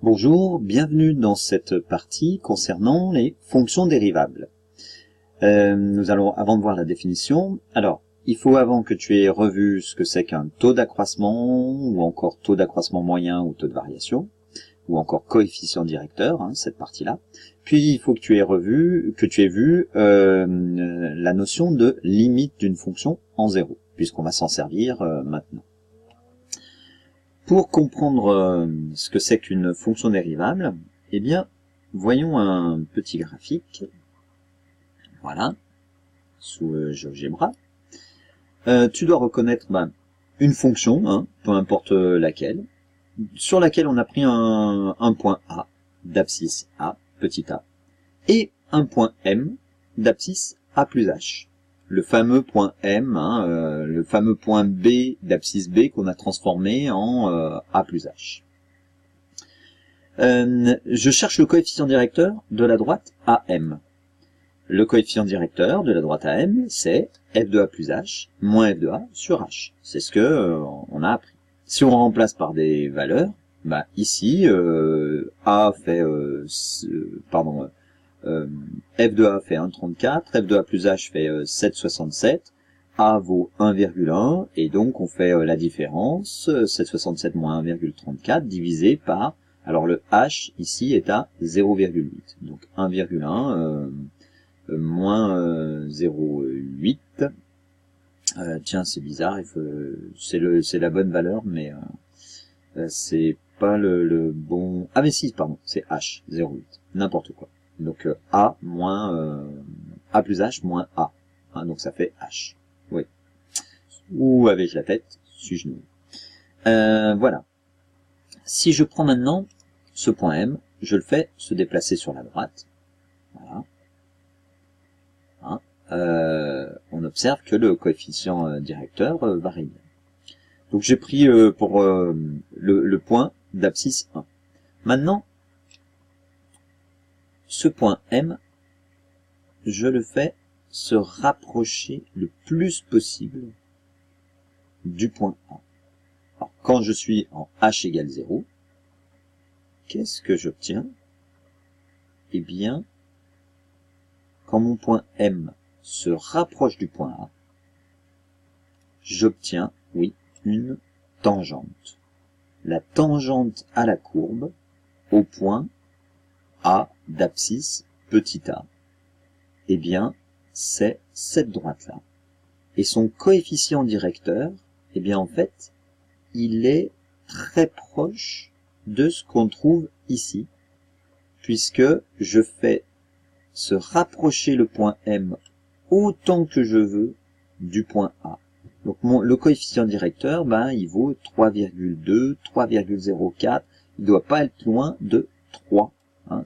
Bonjour, bienvenue dans cette partie concernant les fonctions dérivables. Nous allons, avant de voir la définition, alors, il faut avant que tu aies revu ce que c'est qu'un taux d'accroissement, ou encore taux d'accroissement moyen, ou taux de variation, ou encore coefficient directeur, cette partie-là. Puis, il faut que tu aies vu la notion de limite d'une fonction en zéro, puisqu'on va s'en servir maintenant. Pour comprendre ce que c'est qu'une fonction dérivable, eh bien, voyons un petit graphique. Voilà, sous GeoGebra. Tu dois reconnaître une fonction, peu importe laquelle, sur laquelle on a pris un point A, d'abscisse A, petit a, et un point M, d'abscisse A plus H. Le fameux point M, le fameux point B d'abscisse B qu'on a transformé en A plus H. Je cherche le coefficient directeur de la droite AM. Le coefficient directeur de la droite AM, c'est f de A plus H moins f de A sur H. C'est ce que on a appris. Si on remplace par des valeurs, ici, A fait, f de A fait 1,34, f de A plus H fait 7,67, A vaut 1,1, et donc on fait la différence, 7,67 moins 1,34 divisé par, alors le H ici est à 0,8, donc 1,1 moins 0,8, tiens c'est bizarre, c'est la bonne valeur, mais c'est pas le bon, ah mais si, pardon, c'est H, 0,8, n'importe quoi. Donc A moins A plus H moins A. Donc ça fait H. Oui. Ou avec la tête, suis-je nul. Voilà. Si je prends maintenant ce point M, je le fais se déplacer sur la droite. Voilà. On observe que le coefficient directeur varie. Donc j'ai pris pour le point d'abscisse 1. Maintenant, ce point M, je le fais se rapprocher le plus possible du point A. Alors, quand je suis en H égale 0, qu'est-ce que j'obtiens? Eh bien, quand mon point M se rapproche du point A, j'obtiens, oui, une tangente. La tangente à la courbe au point A d'abscisse petit a, eh bien, c'est cette droite-là. Et son coefficient directeur, eh bien, en fait, il est très proche de ce qu'on trouve ici, puisque je fais se rapprocher le point M autant que je veux du point A. Donc, le coefficient directeur, il vaut 3,2, 3,04, il ne doit pas être loin de 3.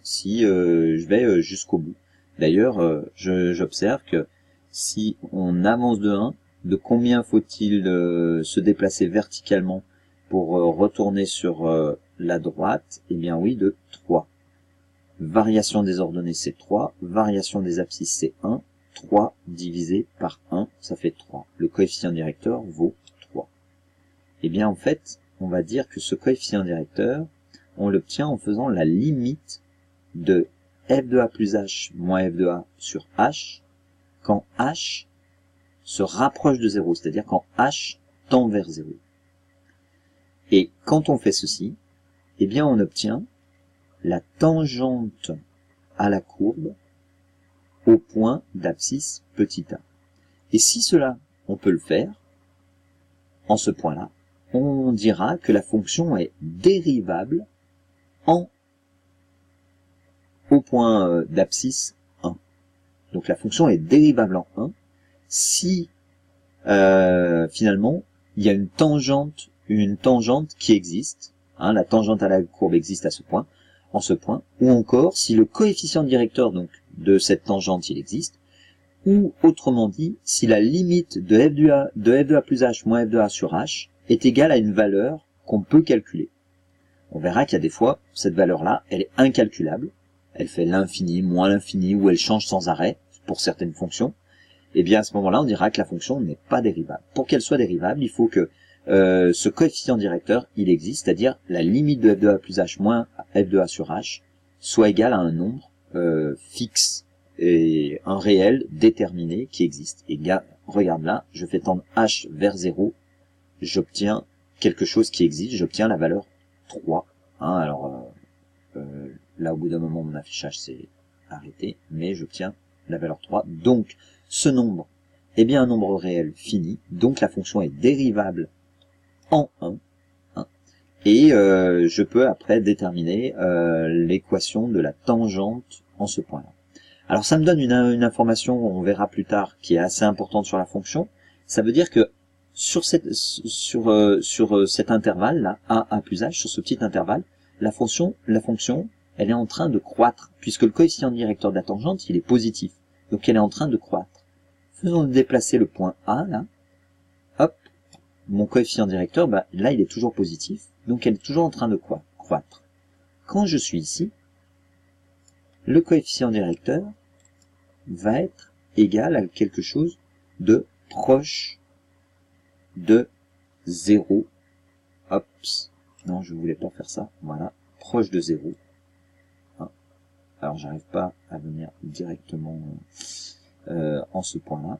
Si je vais jusqu'au bout. D'ailleurs, j'observe que si on avance de 1, de combien faut-il se déplacer verticalement pour retourner sur la droite? Eh bien oui, de 3. Variation des ordonnées, c'est 3. Variation des abscisses, c'est 1. 3 divisé par 1, ça fait 3. Le coefficient directeur vaut 3. Eh bien en fait, on va dire que ce coefficient directeur, on l'obtient en faisant la limite de f de A plus H moins f de A sur H quand H se rapproche de 0, c'est-à-dire quand H tend vers 0. Et quand on fait ceci, eh bien on obtient la tangente à la courbe au point d'abscisse petit a. Et si cela, on peut le faire, en ce point-là, on dira que la fonction est dérivable au point d'abscisse 1. Donc la fonction est dérivable en 1 si finalement il y a une tangente qui existe, la tangente à la courbe existe à ce point, en ce point, ou encore si le coefficient directeur donc de cette tangente il existe, ou autrement dit si la limite de f de A plus H moins f de A sur H est égale à une valeur qu'on peut calculer. On verra qu'il y a des fois cette valeur-là elle est incalculable. Elle fait l'infini, moins l'infini, ou elle change sans arrêt pour certaines fonctions, et bien à ce moment-là, on dira que la fonction n'est pas dérivable. Pour qu'elle soit dérivable, il faut que ce coefficient directeur, il existe, c'est-à-dire la limite de f de A plus H moins f de a sur h soit égal à un nombre fixe et un réel déterminé qui existe. Et bien, regarde là, je fais tendre h vers 0, j'obtiens quelque chose qui existe, j'obtiens la valeur 3. Hein, alors là, au bout d'un moment, mon affichage s'est arrêté, mais j'obtiens la valeur 3. Donc, ce nombre est bien un nombre réel fini, donc la fonction est dérivable en 1. Et je peux après déterminer l'équation de la tangente en ce point-là. Alors ça me donne une information, on verra plus tard, qui est assez importante sur la fonction. Ça veut dire que sur cet intervalle là, a plus h, sur ce petit intervalle, la fonction, elle est en train de croître, puisque le coefficient directeur de la tangente, il est positif. Donc elle est en train de croître. Faisons déplacer le point A là. Hop, mon coefficient directeur, bah, là il est toujours positif. Donc elle est toujours en train de croître. Quand je suis ici, le coefficient directeur va être égal à quelque chose de proche de 0. Hops. Non, je voulais pas faire ça. Voilà. Proche de 0. Hein. Alors, j'arrive pas à venir directement en ce point-là.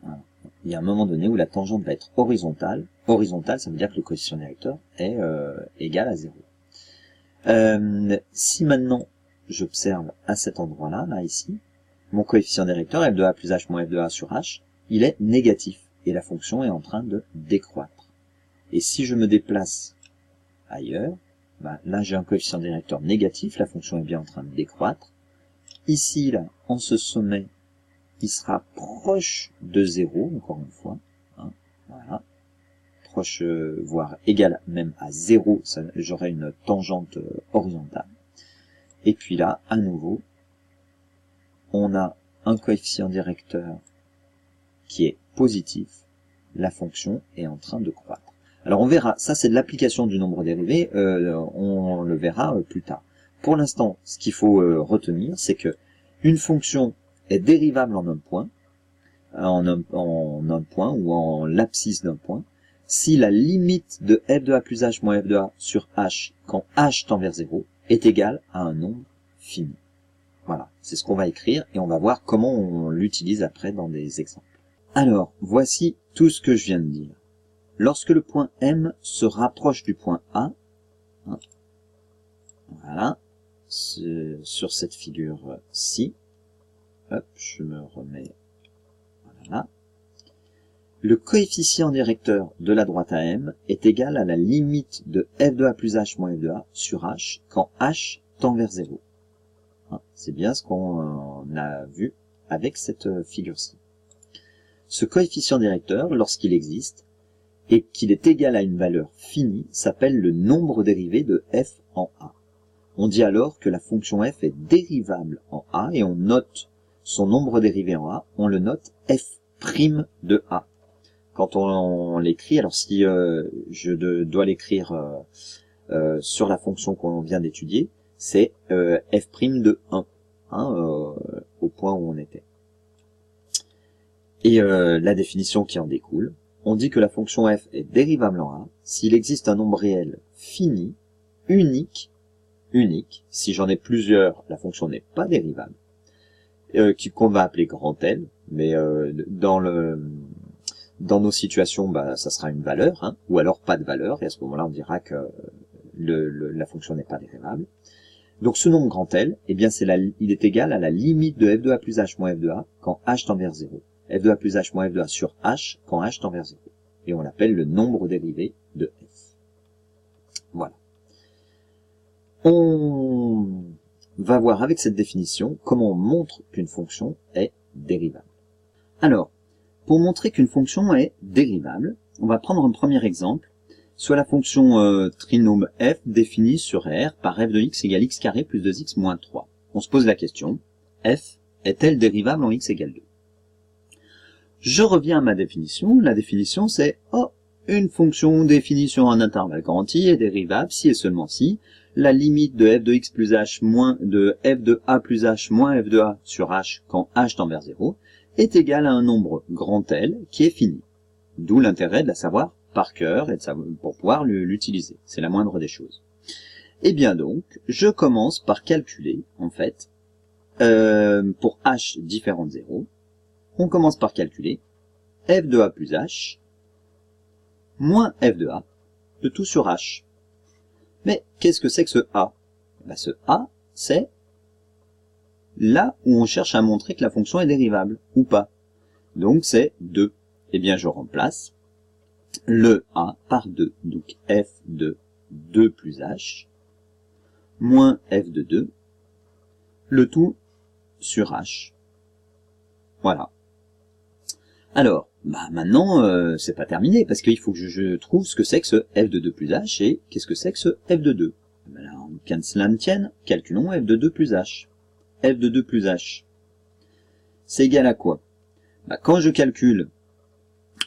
Voilà. Il y a un moment donné où la tangente va être horizontale. Horizontale, ça veut dire que le coefficient directeur est égal à 0. Si maintenant j'observe à cet endroit-là, là ici, mon coefficient directeur f de a plus h moins f de a sur h, il est négatif et la fonction est en train de décroître. Et si je me déplace ailleurs, bah, là j'ai un coefficient directeur négatif, la fonction est bien en train de décroître. Ici, là, en ce sommet, il sera proche de 0, encore une fois. Hein, voilà. Proche, voire égal même à 0, j'aurai une tangente horizontale. Et puis là, à nouveau, on a un coefficient directeur qui est positif. La fonction est en train de croître. Alors on verra, ça c'est de l'application du nombre dérivé, on le verra plus tard. Pour l'instant, ce qu'il faut retenir, c'est que une fonction est dérivable en un point, en un point ou en l'abscisse d'un point, si la limite de f de a plus h moins f de a sur h, quand h tend vers 0, est égale à un nombre fini. Voilà, c'est ce qu'on va écrire et on va voir comment on l'utilise après dans des exemples. Alors, voici tout ce que je viens de dire. Lorsque le point M se rapproche du point A, hein, voilà, sur cette figure-ci, hop, je me remets, voilà, le coefficient directeur de la droite à M est égal à la limite de f de a plus h moins f de a sur h quand h tend vers 0. Hein, c'est bien ce qu'on a vu avec cette figure-ci. Ce coefficient directeur, lorsqu'il existe, et qu'il est égal à une valeur finie, s'appelle le nombre dérivé de f en a. On dit alors que la fonction f est dérivable en a, et on note son nombre dérivé en a, on le note f' de a. Quand on l'écrit, alors si je dois l'écrire sur la fonction qu'on vient d'étudier, c'est f' de 1, hein, au point où on était. Et la définition qui en découle, on dit que la fonction f est dérivable en a s'il existe un nombre réel fini, unique, si j'en ai plusieurs, la fonction n'est pas dérivable, qu'on va appeler grand L, mais dans nos situations, bah, ça sera une valeur, hein, ou alors pas de valeur, et à ce moment-là, on dira que la fonction n'est pas dérivable. Donc ce nombre grand L, eh bien il est égal à la limite de f de a plus h moins f de a quand h tend vers 0. f de a plus h moins f de a sur h quand h tend vers 0. Et on l'appelle le nombre dérivé de f. Voilà. On va voir avec cette définition comment on montre qu'une fonction est dérivable. Alors, pour montrer qu'une fonction est dérivable, on va prendre un premier exemple, soit la fonction trinôme f définie sur R par f de x égale x carré plus 2x moins 3. On se pose la question, f est-elle dérivable en x égale 2? Je reviens à ma définition. La définition c'est une fonction définie sur un intervalle grand I est dérivable si et seulement si la limite de f de x plus h moins de f de a plus h moins f de a sur h quand h tend vers 0 est égale à un nombre grand L qui est fini. D'où l'intérêt de la savoir par cœur et pour pouvoir l'utiliser. C'est la moindre des choses. Et bien donc, je commence par calculer, en fait, pour h différent de 0, on commence par calculer f de a plus h moins f de a, de tout sur h. Mais qu'est-ce que c'est que ce a? Ben, ce a, c'est là où on cherche à montrer que la fonction est dérivable, ou pas. Donc c'est 2. Eh bien je remplace le a par 2. Donc f de 2 plus h, moins f de 2, le tout sur h. Voilà. Alors, bah maintenant, c'est pas terminé, parce qu'il faut que je trouve ce que c'est que ce f de 2 plus h, et qu'est-ce que c'est que ce f de 2. Ben là, qu'à cela ne tienne, calculons f de 2 plus h. f de 2 plus h, c'est égal à quoi? Bah, quand je calcule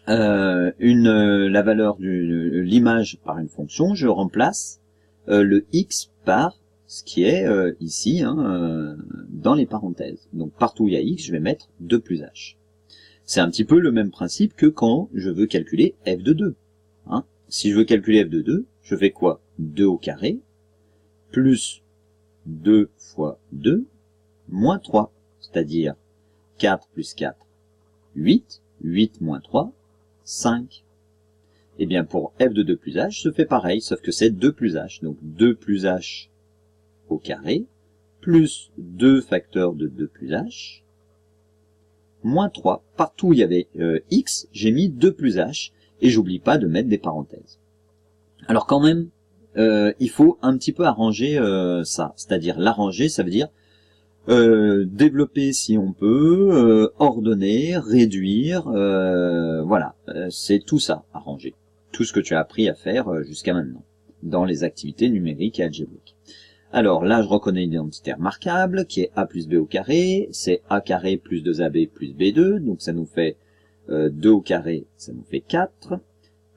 la valeur de l'image par une fonction, je remplace le x par ce qui est ici, dans les parenthèses. Donc partout où il y a x, je vais mettre 2 plus h. C'est un petit peu le même principe que quand je veux calculer f de 2. Si je veux calculer f de 2, je fais quoi? 2 au carré, plus 2 fois 2, moins 3, c'est-à-dire 4 plus 4, 8, 8 moins 3, 5. Et bien pour f de 2 plus h, je fais pareil, sauf que c'est 2 plus h. Donc 2 plus h au carré, plus 2 facteurs de 2 plus h, moins 3. Partout où il y avait x, j'ai mis 2 plus h, et j'oublie pas de mettre des parenthèses. Alors quand même, il faut un petit peu arranger ça. C'est-à-dire l'arranger, ça veut dire développer si on peut, ordonner, réduire, voilà, c'est tout ça, arranger. Tout ce que tu as appris à faire jusqu'à maintenant, dans les activités numériques et algébriques. Alors là, je reconnais une identité remarquable, qui est a plus b au carré, c'est a carré plus 2ab plus b2, donc ça nous fait 2 au carré, ça nous fait 4,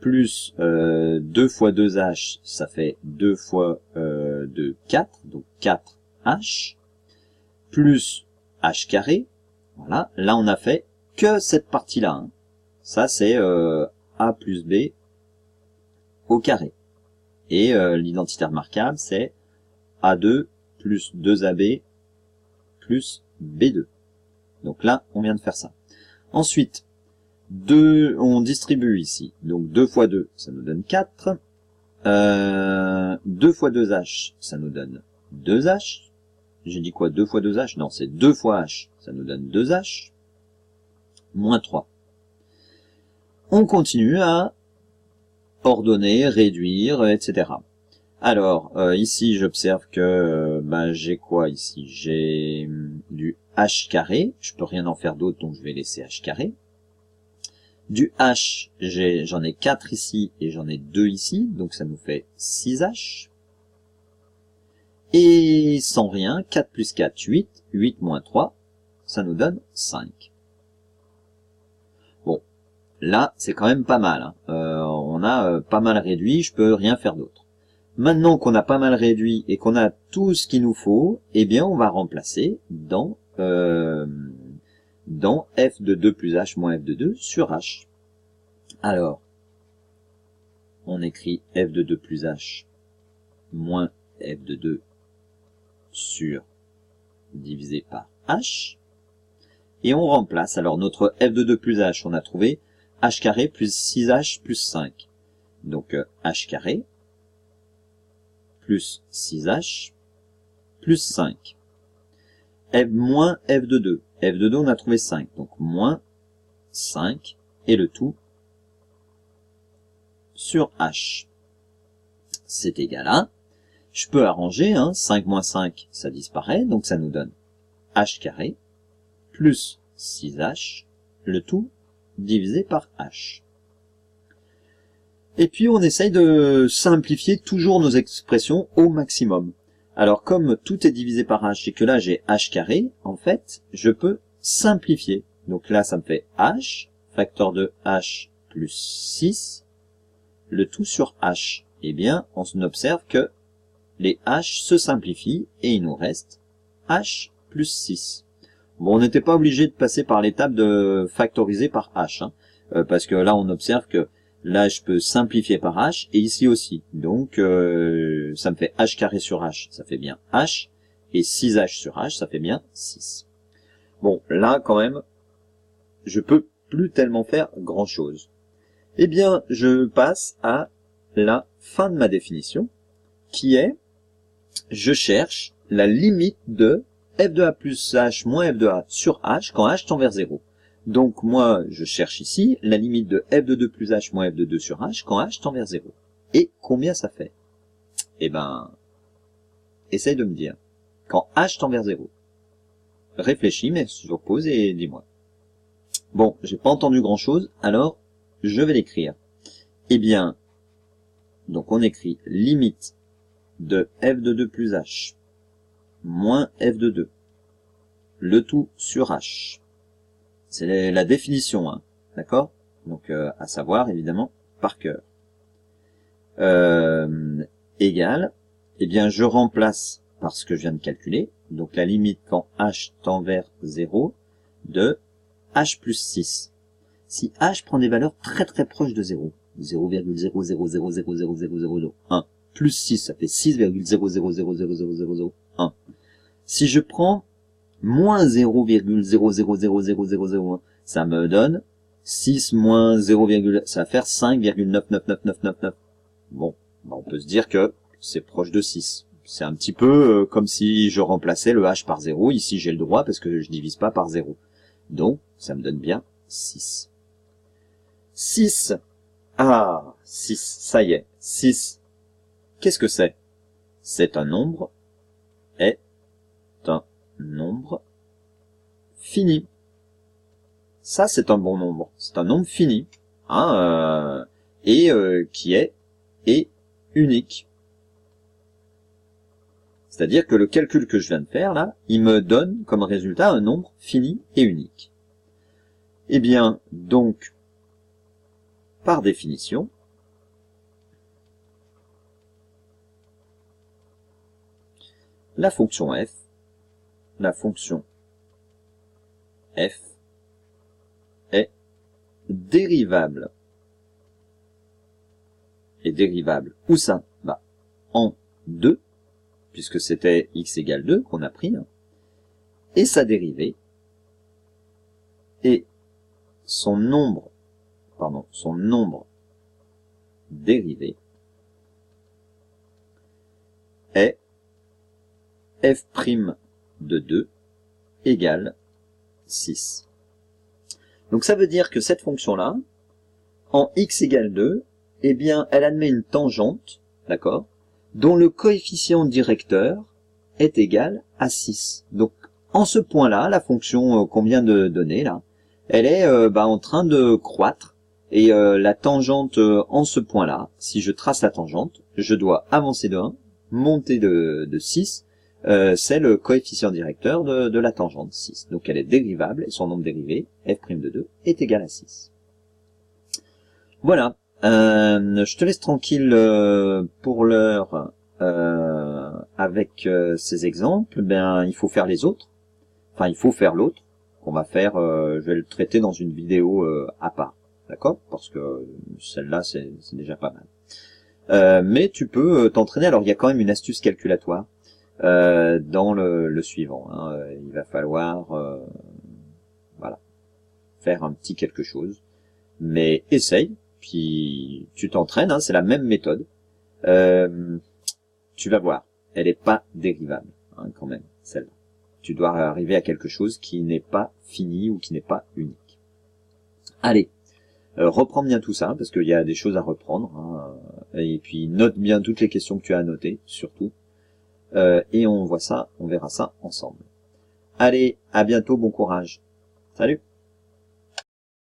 plus 2 fois 2h, ça fait 2 fois 2, 4, donc 4h, plus h carré, voilà, là on a fait que cette partie-là, ça c'est a plus b au carré, et l'identité remarquable c'est a2 plus 2ab plus b2, donc là on vient de faire ça. Ensuite, on distribue ici, donc 2 fois 2 ça nous donne 4, 2 fois 2h ça nous donne 2h, j'ai dit quoi, 2 fois 2h? Non, c'est 2 fois h, ça nous donne 2h, moins 3. On continue à ordonner, réduire, etc. Alors, ici, j'observe que j'ai quoi ici? J'ai du h carré, je peux rien en faire d'autre, donc je vais laisser h carré. Du h, j'en ai 4 ici, et j'en ai 2 ici, donc ça nous fait 6h. Et sans rien, 4 plus 4, 8, 8 moins 3, ça nous donne 5. Bon, là, c'est quand même pas mal. On a pas mal réduit, je peux rien faire d'autre. Maintenant qu'on a pas mal réduit et qu'on a tout ce qu'il nous faut, eh bien, on va remplacer dans f de 2 plus h moins f de 2 sur h. Alors, on écrit f de 2 plus h moins f de 2 sur divisé par h, et on remplace, alors notre f de 2 plus h, on a trouvé h carré plus 6h plus 5, donc h carré plus 6h plus 5, f moins f de 2, f de 2 on a trouvé 5, donc moins 5, et le tout sur h, c'est égal à, je peux arranger, 5 moins 5, ça disparaît, donc ça nous donne h carré plus 6h, le tout divisé par h. Et puis on essaye de simplifier toujours nos expressions au maximum. Alors comme tout est divisé par h et que là j'ai h carré, en fait, je peux simplifier. Donc là ça me fait h, facteur de h plus 6, le tout sur h. Eh bien, on observe que les h se simplifient et il nous reste h plus 6. Bon, on n'était pas obligé de passer par l'étape de factoriser par h, parce que là on observe que Là, je peux simplifier par h, et ici aussi. Donc, ça me fait h carré sur h, ça fait bien h, et 6h sur h, ça fait bien 6. Bon, là, quand même, je peux plus tellement faire grand-chose. Eh bien, je passe à la fin de ma définition, qui est, je cherche la limite de f de a plus h moins f de a sur h quand h tend vers 0. Donc moi, je cherche ici la limite de f de 2 plus h moins f de 2 sur h quand h tend vers 0. Et combien ça fait? Eh ben, essaye de me dire. Quand h tend vers 0. Réfléchis, mais sur pause et dis-moi. Bon, j'ai pas entendu grand-chose, alors je vais l'écrire. Eh bien, donc on écrit limite de f de 2 plus h moins f de 2, le tout sur h. C'est la définition, hein, d'accord? Donc, à savoir, évidemment, par cœur. Égale, eh bien, je remplace par ce que je viens de calculer, donc la limite quand h tend vers 0 de h plus 6. Si h prend des valeurs très très proches de 0, 0,000000001, plus 6, ça fait 6,000000001. Si je prends moins 0,000001, ça me donne 6 moins 0, ça va faire 5,999999. Bon, bah on peut se dire que c'est proche de 6. C'est un petit peu comme si je remplaçais le h par 0. Ici, j'ai le droit parce que je divise pas par 0. Donc, ça me donne bien 6. 6. Ah, 6, ça y est. 6. Qu'est-ce que c'est? C'est un nombre. Est un nombre fini. Ça, c'est un bon nombre. C'est un nombre fini. Hein, qui est unique. C'est-à-dire que le calcul que je viens de faire, là, il me donne comme résultat un nombre fini et unique. Eh bien, donc, par définition, la fonction f est dérivable. Et dérivable, où ça? Bah, en 2, puisque c'était x égale 2 qu'on a pris, hein, et sa dérivée, et son nombre dérivé est f' de 2 égale 6. Donc ça veut dire que cette fonction-là, en x égale 2, eh bien, elle admet une tangente, d'accord, dont le coefficient directeur est égal à 6. Donc, en ce point-là, la fonction qu'on vient de donner, là, elle est en train de croître, et la tangente en ce point-là, si je trace la tangente, je dois avancer de 1, monter de 6, c'est le coefficient directeur de la tangente 6. Donc elle est dérivable, et son nombre dérivé, f' de 2, est égal à 6. Voilà, je te laisse tranquille pour l'heure avec ces exemples. Ben, il faut faire les autres, enfin il faut faire l'autre, qu'on va faire, je vais le traiter dans une vidéo à part, d'accord? Parce que celle-là, c'est déjà pas mal. Mais tu peux t'entraîner, alors il y a quand même une astuce calculatoire dans le suivant, hein. Il va falloir voilà, faire un petit quelque chose, mais essaye, puis tu t'entraînes, hein, c'est la même méthode. Tu vas voir, elle est pas dérivable, hein, quand même, celle-là. Tu dois arriver à quelque chose qui n'est pas fini ou qui n'est pas unique. Allez, reprends bien tout ça, parce qu'il y a des choses à reprendre, hein, et puis note bien toutes les questions que tu as à noter, surtout. Et on verra ça ensemble. Allez, à bientôt, bon courage. Salut!